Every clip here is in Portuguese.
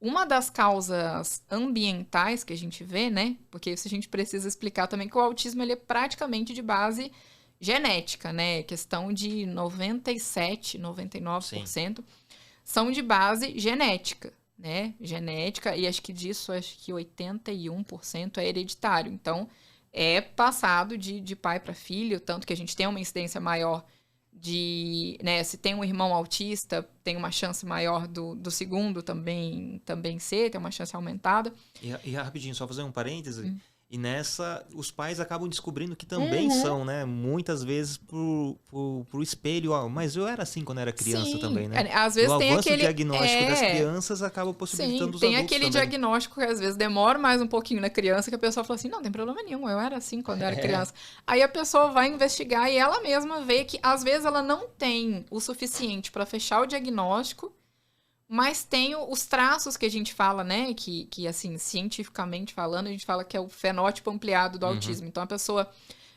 uma das causas ambientais que a gente vê, né? Porque isso a gente precisa explicar também que o autismo ele é praticamente de base genética, né? Questão de 97, 99% são de base genética, né? Genética, e acho que 81% é hereditário. Então, é passado de pai para filho, tanto que a gente tem uma incidência maior de, né, se tem um irmão autista, tem uma chance maior do segundo também ser, tem uma chance aumentada. E rapidinho, só fazer um parêntese. E nessa, os pais acabam descobrindo que também são, né? Muitas vezes pro espelho. Ó, mas eu era assim quando era criança também, né? Às vezes o tem avanço aquele diagnóstico das crianças acaba possibilitando os adultos tem aquele também. diagnóstico que às vezes demora mais um pouquinho na criança, que a pessoa fala assim, não tem problema nenhum, eu era assim quando eu era criança. Aí a pessoa vai investigar e ela mesma vê que às vezes ela não tem o suficiente para fechar o diagnóstico, mas tem os traços que a gente fala, né? Que assim, cientificamente falando, a gente fala que é o fenótipo ampliado do autismo. Então, a pessoa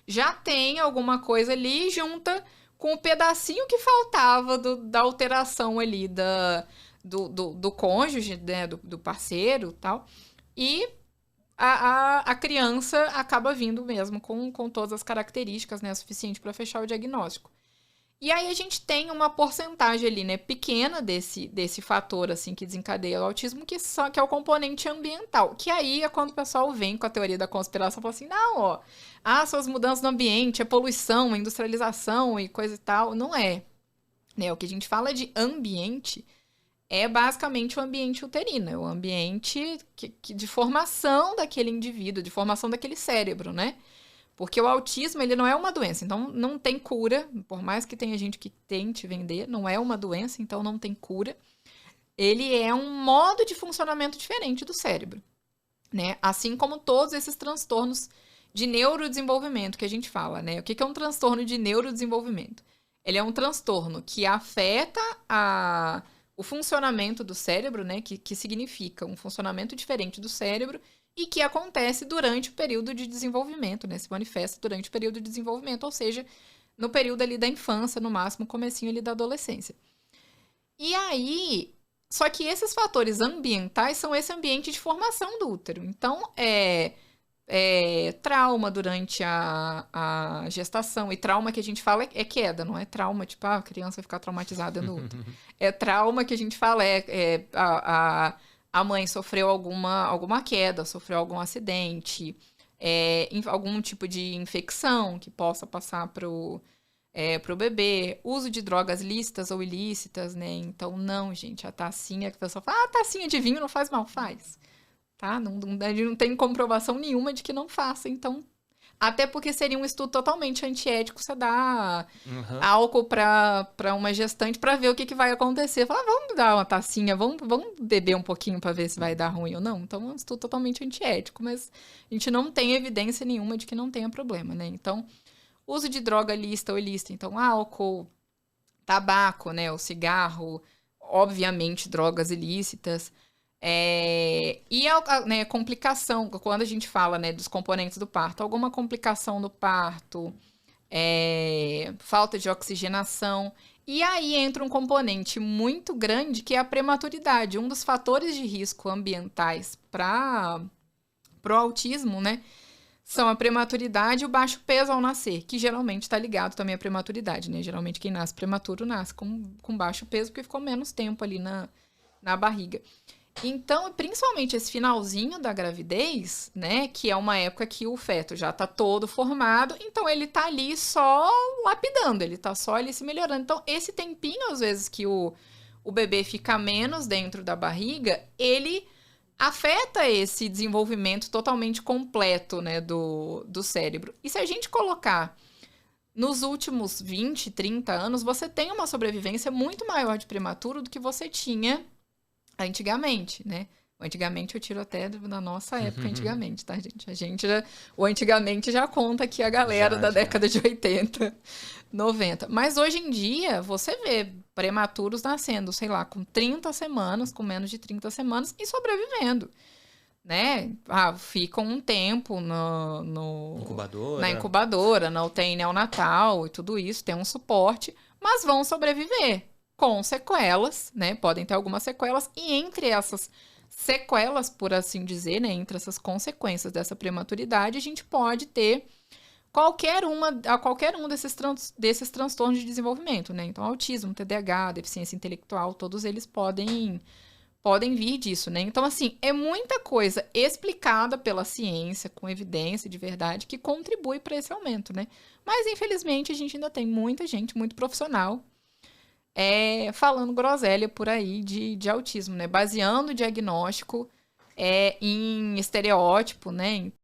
já tem alguma coisa ali junta com o pedacinho que faltava da alteração ali do cônjuge, né? Do parceiro e tal. E a criança acaba vindo mesmo com todas as características, né? Suficiente para fechar o diagnóstico. E aí a gente tem uma porcentagem ali, né, pequena desse fator, assim, que desencadeia o autismo, que é o componente ambiental. Que aí é quando o pessoal vem com a teoria da conspiração e fala assim, não, ó, são as mudanças no ambiente, a poluição, a industrialização e coisa e tal. Não é. Né? O que a gente fala de ambiente é basicamente o ambiente uterino, é o ambiente de formação daquele indivíduo, de formação daquele cérebro, né? Porque o autismo, ele não é uma doença, então não tem cura, por mais que tenha gente que tente vender, não é uma doença, então não tem cura. Ele é um modo de funcionamento diferente do cérebro, né? Assim como todos esses transtornos de neurodesenvolvimento que a gente fala, né? O que é um transtorno de neurodesenvolvimento? Ele é um transtorno que afeta o funcionamento do cérebro, né? Que significa um funcionamento diferente do cérebro e que acontece durante o período de desenvolvimento, né? Se manifesta durante o período de desenvolvimento, ou seja, no período ali da infância, no máximo, comecinho ali da adolescência. E aí, só que esses fatores ambientais são esse ambiente de formação do útero. Então, trauma durante a gestação, e trauma que a gente fala é queda, não é trauma, tipo, a criança vai ficar traumatizada no útero. É trauma que a gente fala a mãe sofreu alguma queda, sofreu algum acidente, algum tipo de infecção que possa passar pro bebê, uso de drogas lícitas ou ilícitas, né? Então, não, gente, a tacinha que a pessoa fala, tacinha de vinho não faz mal, faz. Tá? Não tem comprovação nenhuma de que não faça, então... Até porque seria um estudo totalmente antiético você dar álcool para uma gestante para ver o que vai acontecer. Falar, vamos dar uma tacinha, vamos beber um pouquinho para ver se vai dar ruim ou não. Então, é um estudo totalmente antiético, mas a gente não tem evidência nenhuma de que não tenha problema, né? Então, uso de droga lícita ou ilícita, então álcool, tabaco, né, o cigarro, obviamente drogas ilícitas. E né, complicação, quando a gente fala, né, dos componentes do parto, alguma complicação no parto, falta de oxigenação, e aí entra um componente muito grande que é a prematuridade. Um dos fatores de risco ambientais para o autismo, né, são a prematuridade e o baixo peso ao nascer, que geralmente está ligado também à prematuridade, né? Geralmente quem nasce prematuro nasce com baixo peso porque ficou menos tempo ali na barriga. Então, principalmente esse finalzinho da gravidez, né, que é uma época que o feto já tá todo formado, então ele tá ali só lapidando, ele tá só ali se melhorando. Então, esse tempinho, às vezes, que o bebê fica menos dentro da barriga, ele afeta esse desenvolvimento totalmente completo, né, do cérebro. E se a gente colocar nos últimos 20, 30 anos, você tem uma sobrevivência muito maior de prematuro do que você tinha antigamente, né? Antigamente eu tiro até da nossa época antigamente, tá, gente? O antigamente já conta aqui a galera da década de 80, 90. Mas hoje em dia, você vê prematuros nascendo, sei lá, com 30 semanas, com menos de 30 semanas e sobrevivendo, né? Ficam um tempo na incubadora, na UTI neonatal e tudo isso, tem um suporte, mas vão sobreviver com sequelas, né? Podem ter algumas sequelas, e entre essas sequelas, por assim dizer, né? Entre essas consequências dessa prematuridade, a gente pode ter qualquer um desses transtornos de desenvolvimento, né? Então, autismo, TDAH, deficiência intelectual, todos eles podem vir disso, né? Então, assim, é muita coisa explicada pela ciência, com evidência de verdade, que contribui para esse aumento, né? Mas, infelizmente, a gente ainda tem muita gente, muito profissional, falando groselha por aí de autismo, né? Baseando o diagnóstico em estereótipo, né?